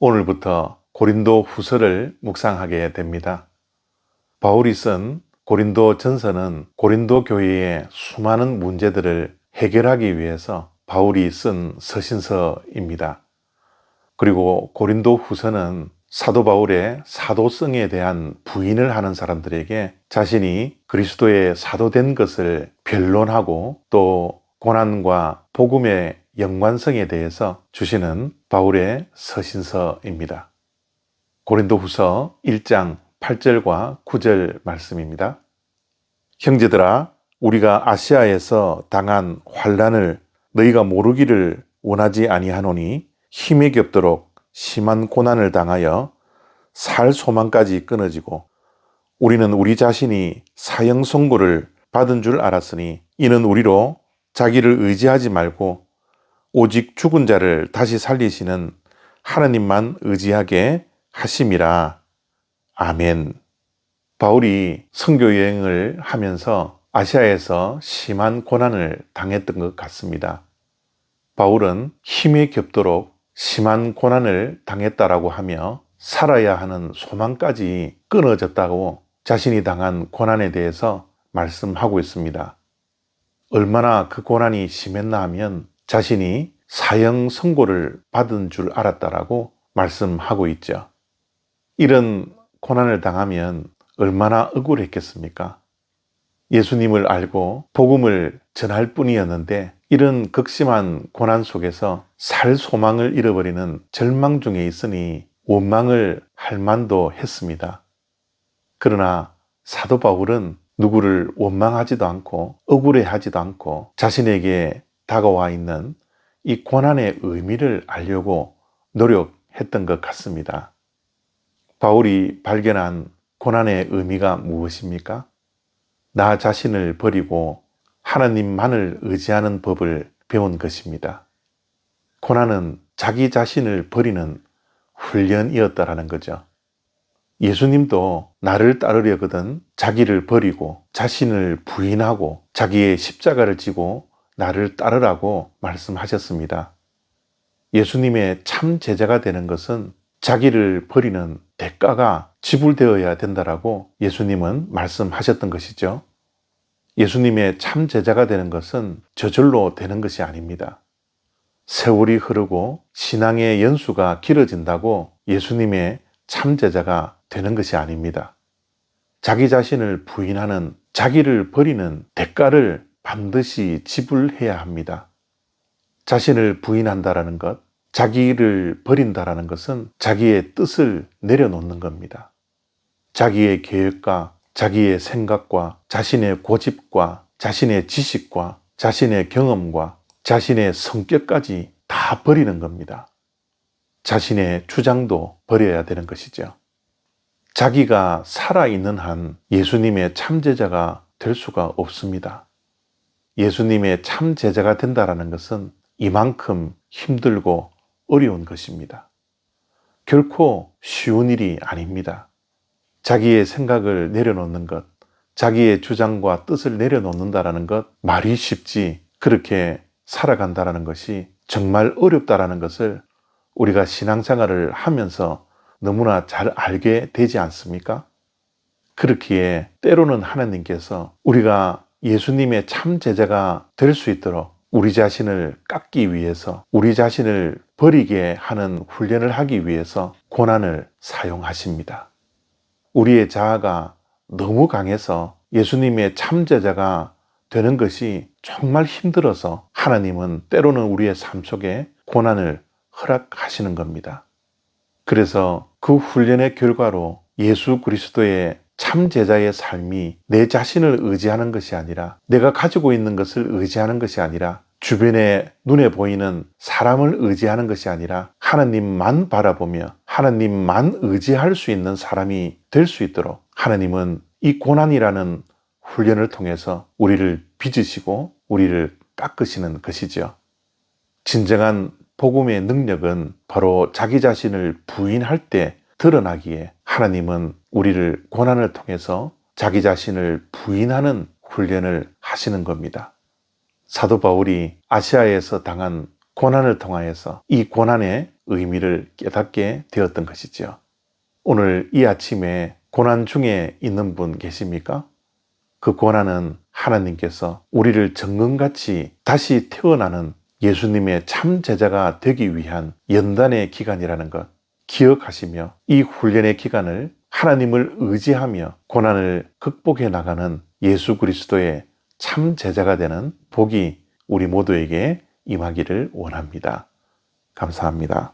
오늘부터 고린도 후서를 묵상하게 됩니다. 바울이 쓴 고린도 전서는 고린도 교회의 수많은 문제들을 해결하기 위해서 바울이 쓴 서신서입니다. 그리고 고린도 후서는 사도 바울의 사도성에 대한 부인을 하는 사람들에게 자신이 그리스도의 사도된 것을 변론하고 또 고난과 복음의 연관성에 대해서 주시는 바울의 서신서입니다. 고린도후서 1장 8절과 9절 말씀입니다. 형제들아, 우리가 아시아에서 당한 환난을 너희가 모르기를 원하지 아니하노니 힘이 겹도록 심한 고난을 당하여 살 소망까지 끊어지고 우리는 우리 자신이 사형 선고를 받은 줄 알았으니 이는 우리로 자기를 의지하지 말고 오직 죽은 자를 다시 살리시는 하나님만 의지하게 하심이라. 아멘. 바울이 선교 여행을 하면서 아시아에서 심한 고난을 당했던 것 같습니다. 바울은 힘에 겹도록 심한 고난을 당했다라고 하며 살아야 하는 소망까지 끊어졌다고 자신이 당한 고난에 대해서 말씀하고 있습니다. 얼마나 그 고난이 심했나 하면 자신이 사형 선고를 받은 줄 알았다라고 말씀하고 있죠. 이런 고난을 당하면 얼마나 억울했겠습니까? 예수님을 알고 복음을 전할 뿐이었는데 이런 극심한 고난 속에서 살 소망을 잃어버리는 절망 중에 있으니 원망을 할 만도 했습니다. 그러나 사도 바울은 누구를 원망하지도 않고 억울해하지도 않고 자신에게 다가와 있는 이 고난의 의미를 알려고 노력했던 것 같습니다. 바울이 발견한 고난의 의미가 무엇입니까? 나 자신을 버리고 하나님만을 의지하는 법을 배운 것입니다. 고난은 자기 자신을 버리는 훈련이었다라는 거죠. 예수님도 나를 따르려거든 자기를 버리고 자신을 부인하고 자기의 십자가를 지고 나를 따르라고 말씀하셨습니다. 예수님의 참 제자가 되는 것은 자기를 버리는 대가가 지불되어야 된다라고 예수님은 말씀하셨던 것이죠. 예수님의 참 제자가 되는 것은 저절로 되는 것이 아닙니다. 세월이 흐르고 신앙의 연수가 길어진다고 예수님의 참 제자가 되는 것이 아닙니다. 자기 자신을 부인하는, 자기를 버리는 대가를 반드시 지불해야 합니다. 자신을 부인한다라는 것, 자기를 버린다라는 것은 자기의 뜻을 내려놓는 겁니다. 자기의 계획과 자기의 생각과 자신의 고집과 자신의 지식과 자신의 경험과 자신의 성격까지 다 버리는 겁니다. 자신의 주장도 버려야 되는 것이죠. 자기가 살아있는 한 예수님의 참제자가 될 수가 없습니다. 예수님의 참제자가 된다는 것은 이만큼 힘들고 어려운 것입니다. 결코 쉬운 일이 아닙니다. 자기의 생각을 내려놓는 것, 자기의 주장과 뜻을 내려놓는다는 것, 말이 쉽지 그렇게 살아간다는 것이 정말 어렵다는 것을 우리가 신앙생활을 하면서 너무나 잘 알게 되지 않습니까? 그렇기에 때로는 하나님께서 우리가 예수님의 참 제자가 될 수 있도록 우리 자신을 깎기 위해서, 우리 자신을 버리게 하는 훈련을 하기 위해서 고난을 사용하십니다. 우리의 자아가 너무 강해서 예수님의 참 제자가 되는 것이 정말 힘들어서 하나님은 때로는 우리의 삶 속에 고난을 허락하시는 겁니다. 그래서 그 훈련의 결과로 예수 그리스도의 참 제자의 삶이 내 자신을 의지하는 것이 아니라 내가 가지고 있는 것을 의지하는 것이 아니라 주변에 눈에 보이는 사람을 의지하는 것이 아니라 하나님만 바라보며 하나님만 의지할 수 있는 사람이 될 수 있도록 하나님은 이 고난이라는 훈련을 통해서 우리를 빚으시고 우리를 깎으시는 것이죠. 진정한 복음의 능력은 바로 자기 자신을 부인할 때 드러나기에 하나님은 우리를 고난을 통해서 자기 자신을 부인하는 훈련을 하시는 겁니다. 사도 바울이 아시아에서 당한 고난을 통하여서 이 고난의 의미를 깨닫게 되었던 것이지요. 오늘 이 아침에 고난 중에 있는 분 계십니까? 그 고난은 하나님께서 우리를 정금같이 다시 태어나는 예수님의 참 제자가 되기 위한 연단의 기간이라는 것 기억하시며 이 훈련의 기간을 하나님을 의지하며 고난을 극복해 나가는 예수 그리스도의 참 제자가 되는 복이 우리 모두에게 임하기를 원합니다. 감사합니다.